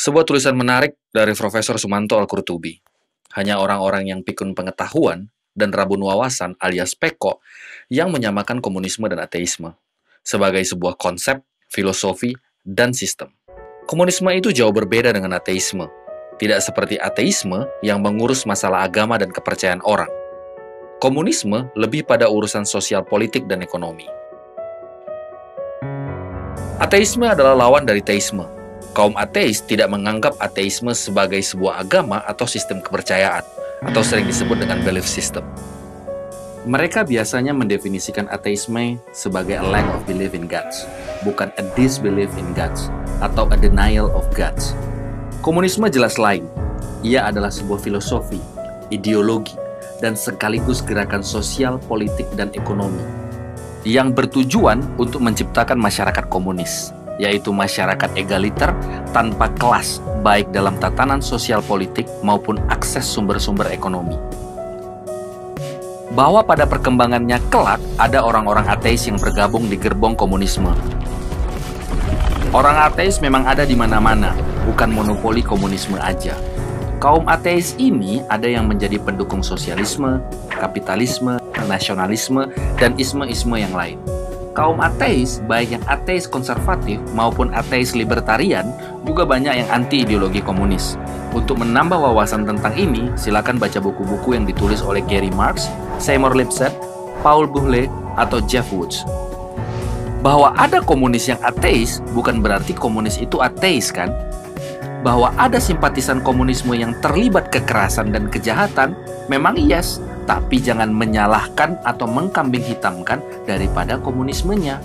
Sebuah tulisan menarik dari Profesor Sumanto Al-Qurtubi. Hanya orang-orang yang pikun pengetahuan dan rabun wawasan alias peko yang menyamakan komunisme dan ateisme sebagai sebuah konsep, filosofi, dan sistem. Komunisme itu jauh berbeda dengan ateisme. Tidak seperti ateisme yang mengurus masalah agama dan kepercayaan orang. Komunisme lebih pada urusan sosial politik dan ekonomi. Ateisme adalah lawan dari teisme. Kaum ateis tidak menganggap ateisme sebagai sebuah agama atau sistem kepercayaan, atau sering disebut dengan belief system. Mereka biasanya mendefinisikan ateisme sebagai a lack of belief in gods, bukan a disbelief in gods, atau a denial of gods. Komunisme jelas lain. Ia adalah sebuah filosofi, ideologi, dan sekaligus gerakan sosial, politik, dan ekonomi yang bertujuan untuk menciptakan masyarakat komunis, yaitu masyarakat egaliter tanpa kelas, baik dalam tatanan sosial politik maupun akses sumber-sumber ekonomi. Bahwa pada perkembangannya kelak ada orang-orang ateis yang bergabung di gerbong komunisme. Orang ateis memang ada di mana-mana, bukan monopoli komunisme aja. Kaum ateis ini ada yang menjadi pendukung sosialisme, kapitalisme, nasionalisme, dan isme-isme yang lain. Kaum ateis, baik yang ateis konservatif maupun ateis libertarian, juga banyak yang anti ideologi komunis. Untuk menambah wawasan tentang ini, silakan baca buku-buku yang ditulis oleh Gary Marx, Seymour Lipset, Paul Bourget, atau Jeff Woods. Bahwa ada komunis yang ateis, bukan berarti komunis itu ateis, kan? Bahwa ada simpatisan komunisme yang terlibat kekerasan dan kejahatan, memang yes, tapi jangan menyalahkan atau mengkambing hitamkan daripada komunismenya.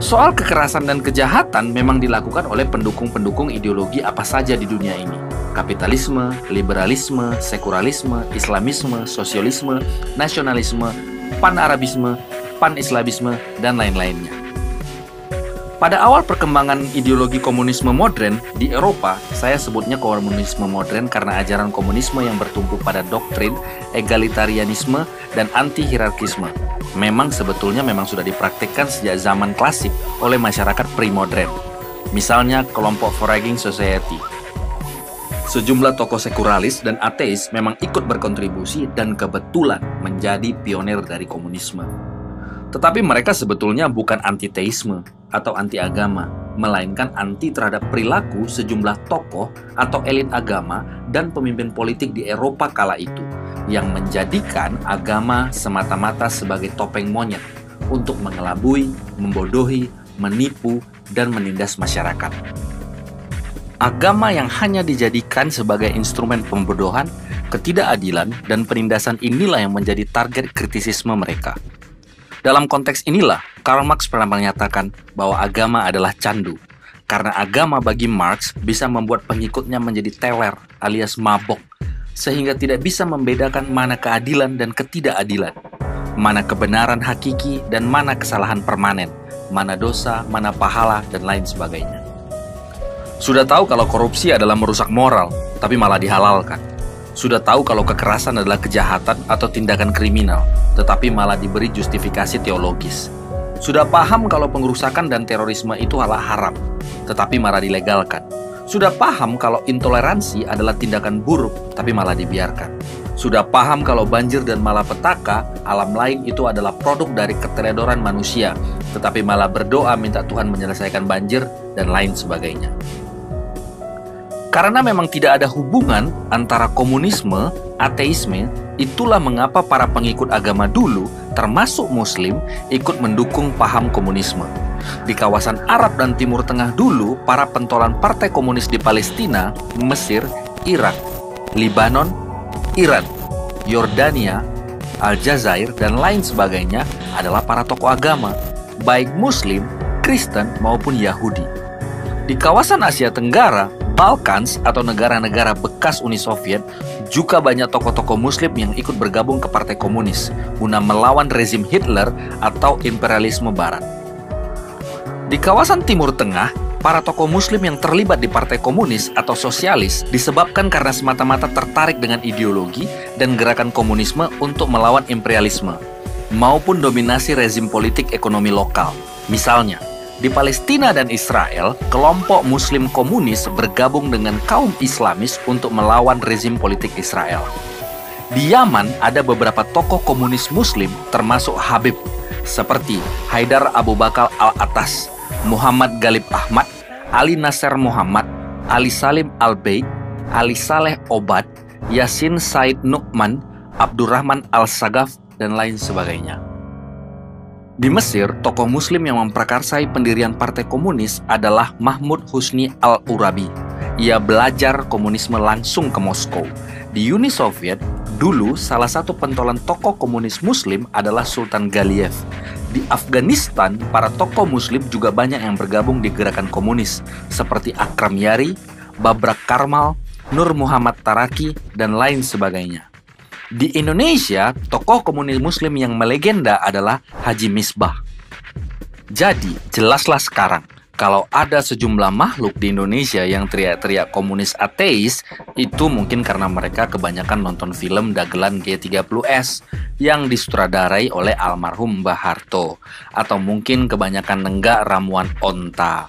Soal kekerasan dan kejahatan memang dilakukan oleh pendukung-pendukung ideologi apa saja di dunia ini. Kapitalisme, liberalisme, sekularisme, islamisme, sosialisme, nasionalisme, pan-arabisme, pan-islamisme, dan lain-lainnya. Pada awal perkembangan ideologi komunisme modern di Eropa, saya sebutnya komunisme modern karena ajaran komunisme yang bertumpu pada doktrin, egalitarianisme, dan anti-hierarkisme. Memang sudah dipraktikkan sejak zaman klasik oleh masyarakat pre-modern. Misalnya kelompok Foraging Society. Sejumlah tokoh sekularis dan ateis memang ikut berkontribusi dan kebetulan menjadi pionir dari komunisme. Tetapi mereka sebetulnya bukan anti-teisme atau anti-agama, melainkan anti terhadap perilaku sejumlah tokoh atau elit agama dan pemimpin politik di Eropa kala itu, yang menjadikan agama semata-mata sebagai topeng monyet untuk mengelabui, membodohi, menipu, dan menindas masyarakat. Agama yang hanya dijadikan sebagai instrumen pembodohan, ketidakadilan, dan penindasan inilah yang menjadi target kritisisme mereka. Dalam konteks inilah, Karl Marx pernah menyatakan bahwa agama adalah candu, karena agama bagi Marx bisa membuat pengikutnya menjadi teler alias mabok, sehingga tidak bisa membedakan mana keadilan dan ketidakadilan, mana kebenaran hakiki dan mana kesalahan permanen, mana dosa, mana pahala, dan lain sebagainya. Sudah tahu kalau korupsi adalah merusak moral, tapi malah dihalalkan. Sudah tahu kalau kekerasan adalah kejahatan atau tindakan kriminal, tetapi malah diberi justifikasi teologis. Sudah paham kalau pengerusakan dan terorisme itu adalah haram, tetapi malah dilegalkan. Sudah paham kalau intoleransi adalah tindakan buruk, tapi malah dibiarkan. Sudah paham kalau banjir dan malapetaka, alam lain itu adalah produk dari keteledoran manusia, tetapi malah berdoa minta Tuhan menyelesaikan banjir, dan lain sebagainya. Karena memang tidak ada hubungan antara komunisme, ateisme, itulah mengapa para pengikut agama dulu, termasuk Muslim, ikut mendukung paham komunisme. Di kawasan Arab dan Timur Tengah dulu, para pentolan partai komunis di Palestina, Mesir, Irak, Libanon, Iran, Yordania, Aljazair, dan lain sebagainya adalah para tokoh agama, baik Muslim, Kristen, maupun Yahudi. Di kawasan Asia Tenggara, Balkans atau negara-negara bekas Uni Soviet, juga banyak tokoh-tokoh Muslim yang ikut bergabung ke Partai Komunis guna melawan rezim Hitler atau imperialisme Barat. Di kawasan Timur Tengah, para tokoh Muslim yang terlibat di Partai Komunis atau Sosialis disebabkan karena semata-mata tertarik dengan ideologi dan gerakan komunisme untuk melawan imperialisme maupun dominasi rezim politik ekonomi lokal. Misalnya, Di Palestina dan Israel, kelompok Muslim komunis bergabung dengan kaum Islamis untuk melawan rezim politik Israel. Di Yaman ada beberapa tokoh komunis Muslim termasuk Habib, seperti Haidar Abu Bakar Al-Attas, Muhammad Ghalib Ahmad, Ali Nasser Muhammad, Ali Salim Al-Baid, Ali Saleh Obad, Yasin Said Nu'man, Abdurrahman Al-Sagaf, dan lain sebagainya. Di Mesir, tokoh Muslim yang memprakarsai pendirian Partai Komunis adalah Mahmud Husni Al-Urabi. Ia belajar komunisme langsung ke Moskow. Di Uni Soviet, dulu salah satu pentolan tokoh komunis Muslim adalah Sultan Galiev. Di Afghanistan, para tokoh Muslim juga banyak yang bergabung di gerakan komunis, seperti Akram Yari, Babrak Karmal, Nur Muhammad Taraki, dan lain sebagainya. Di Indonesia, tokoh komunis Muslim yang melegenda adalah Haji Misbah. Jadi, jelaslah sekarang, kalau ada sejumlah makhluk di Indonesia yang teriak-teriak komunis ateis, itu mungkin karena mereka kebanyakan nonton film dagelan G30S yang disutradarai oleh almarhum Mbah Harto, atau mungkin kebanyakan nenggak ramuan onta.